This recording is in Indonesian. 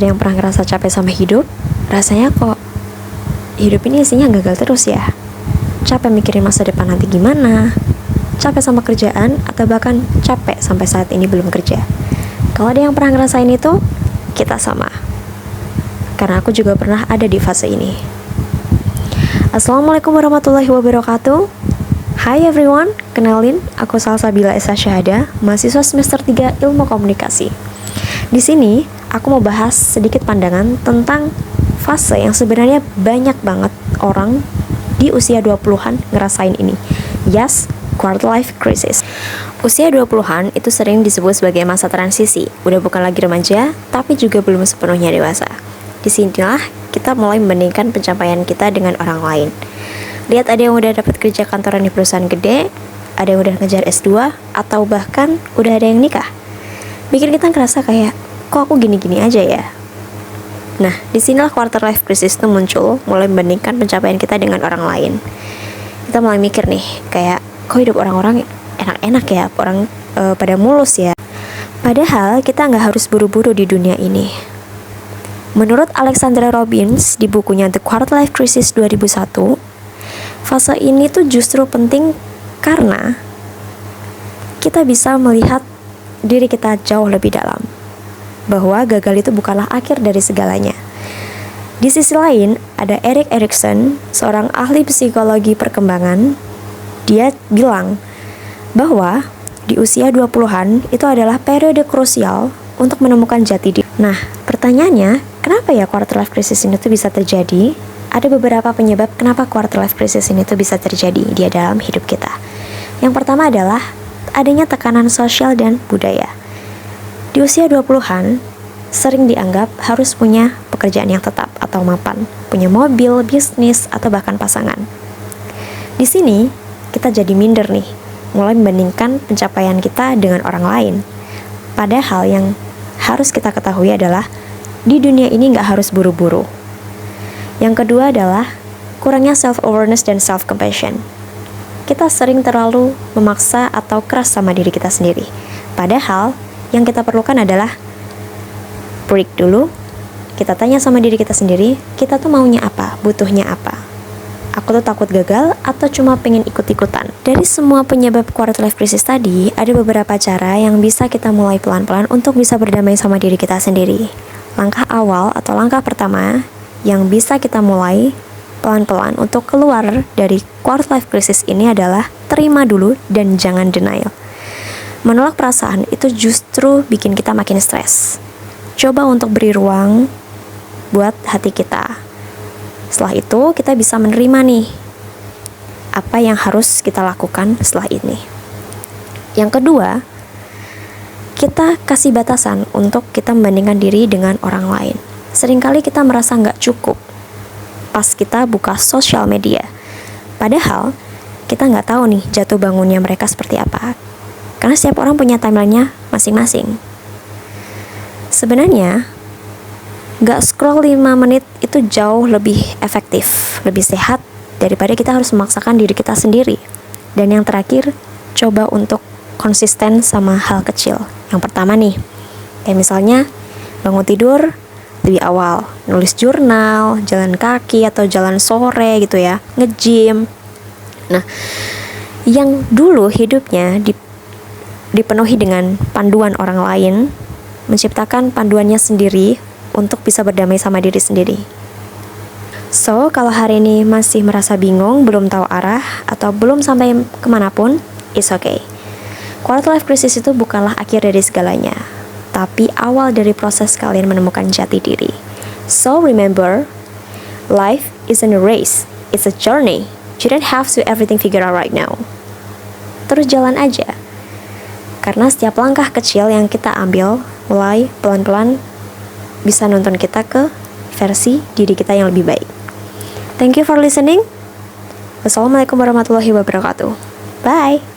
Ada yang pernah ngerasa capek sama hidup? Rasanya kok hidup ini isinya gagal terus ya. Capek mikirin masa depan nanti gimana, capek sama kerjaan, atau bahkan capek sampai saat ini belum kerja. Kalau ada yang pernah ngerasain itu, kita sama. Karena aku juga pernah ada di fase ini. Assalamualaikum warahmatullahi wabarakatuh. Hai everyone, kenalin, aku Salsabila Esa Syahada, mahasiswa semester 3 Ilmu Komunikasi. Di sini, aku mau bahas sedikit pandangan tentang fase yang sebenarnya banyak banget orang di usia 20-an ngerasain ini. Yes, quarter life crisis. Usia 20-an itu sering disebut sebagai masa transisi. Udah bukan lagi remaja, tapi juga belum sepenuhnya dewasa. Disinilah kita mulai membandingkan pencapaian kita dengan orang lain. Lihat ada yang udah dapat kerja kantoran di perusahaan gede, ada yang udah ngejar S2, atau bahkan udah ada yang nikah. Bikin kita ngerasa kayak, kok aku gini-gini aja ya? Nah, disinilah quarter life crisis itu muncul, mulai membandingkan pencapaian kita dengan orang lain. Kita mulai mikir nih, kayak, kok hidup orang-orang enak-enak ya, orang pada mulus ya. Padahal kita nggak harus buru-buru di dunia ini. Menurut Alexandra Robbins di bukunya The Quarter Life Crisis 2001, fase ini tuh justru penting karena kita bisa melihat diri kita jauh lebih dalam, bahwa gagal itu bukanlah akhir dari segalanya. Di sisi lain, ada Erik Erikson, seorang ahli psikologi perkembangan. Dia bilang bahwa di usia 20-an itu adalah periode krusial untuk menemukan jati diri. Nah, pertanyaannya, kenapa ya quarter life crisis ini tuh bisa terjadi? Ada beberapa penyebab kenapa quarter life crisis ini tuh bisa terjadi di dalam hidup kita. Yang pertama adalah adanya tekanan sosial dan budaya. Di usia 20-an, sering dianggap harus punya pekerjaan yang tetap atau mapan, punya mobil, bisnis, atau bahkan pasangan. Di sini, kita jadi minder nih, mulai membandingkan pencapaian kita dengan orang lain. Padahal yang harus kita ketahui adalah, di dunia ini nggak harus buru-buru. Yang kedua adalah kurangnya self-awareness dan self-compassion. Kita sering terlalu memaksa atau keras sama diri kita sendiri. Padahal yang kita perlukan adalah break dulu. Kita tanya sama diri kita sendiri, kita tuh maunya apa, butuhnya apa. Aku tuh takut gagal atau cuma pengen ikut-ikutan. Dari semua penyebab quarter life crisis tadi, ada beberapa cara yang bisa kita mulai pelan-pelan untuk bisa berdamai sama diri kita sendiri. Langkah awal atau langkah pertama yang bisa kita mulai pelan-pelan untuk keluar dari quarter life crisis ini adalah terima dulu dan jangan denial. Menolak perasaan itu justru bikin kita makin stres. Coba untuk beri ruang buat hati kita. Setelah itu kita bisa menerima nih apa yang harus kita lakukan setelah ini. Yang kedua, kita kasih batasan untuk kita membandingkan diri dengan orang lain. Seringkali kita merasa nggak cukup pas kita buka sosial media. Padahal kita nggak tahu nih jatuh bangunnya mereka seperti apa. Karena setiap orang punya timelinenya masing-masing. Sebenarnya nggak scroll 5 menit itu jauh lebih efektif, lebih sehat daripada kita harus memaksakan diri kita sendiri. Dan yang terakhir, coba untuk konsisten sama hal kecil. Yang pertama nih, kayak misalnya bangun tidur lebih awal, nulis jurnal, jalan kaki atau jalan sore gitu ya, nge-gym. Nah, yang dulu hidupnya dipenuhi dengan panduan orang lain, menciptakan panduannya sendiri untuk bisa berdamai sama diri sendiri. So, kalau hari ini masih merasa bingung, belum tahu arah, atau belum sampai kemanapun, it's okay. Quarter life crisis itu bukanlah akhir dari segalanya, tapi awal dari proses kalian menemukan jati diri. So remember, life isn't a race, it's a journey. You don't have to everything figure out right now. Terus jalan aja. Karena setiap langkah kecil yang kita ambil, mulai pelan-pelan bisa nonton kita ke versi diri kita yang lebih baik. Thank you for listening. Wassalamualaikum warahmatullahi wabarakatuh. Bye.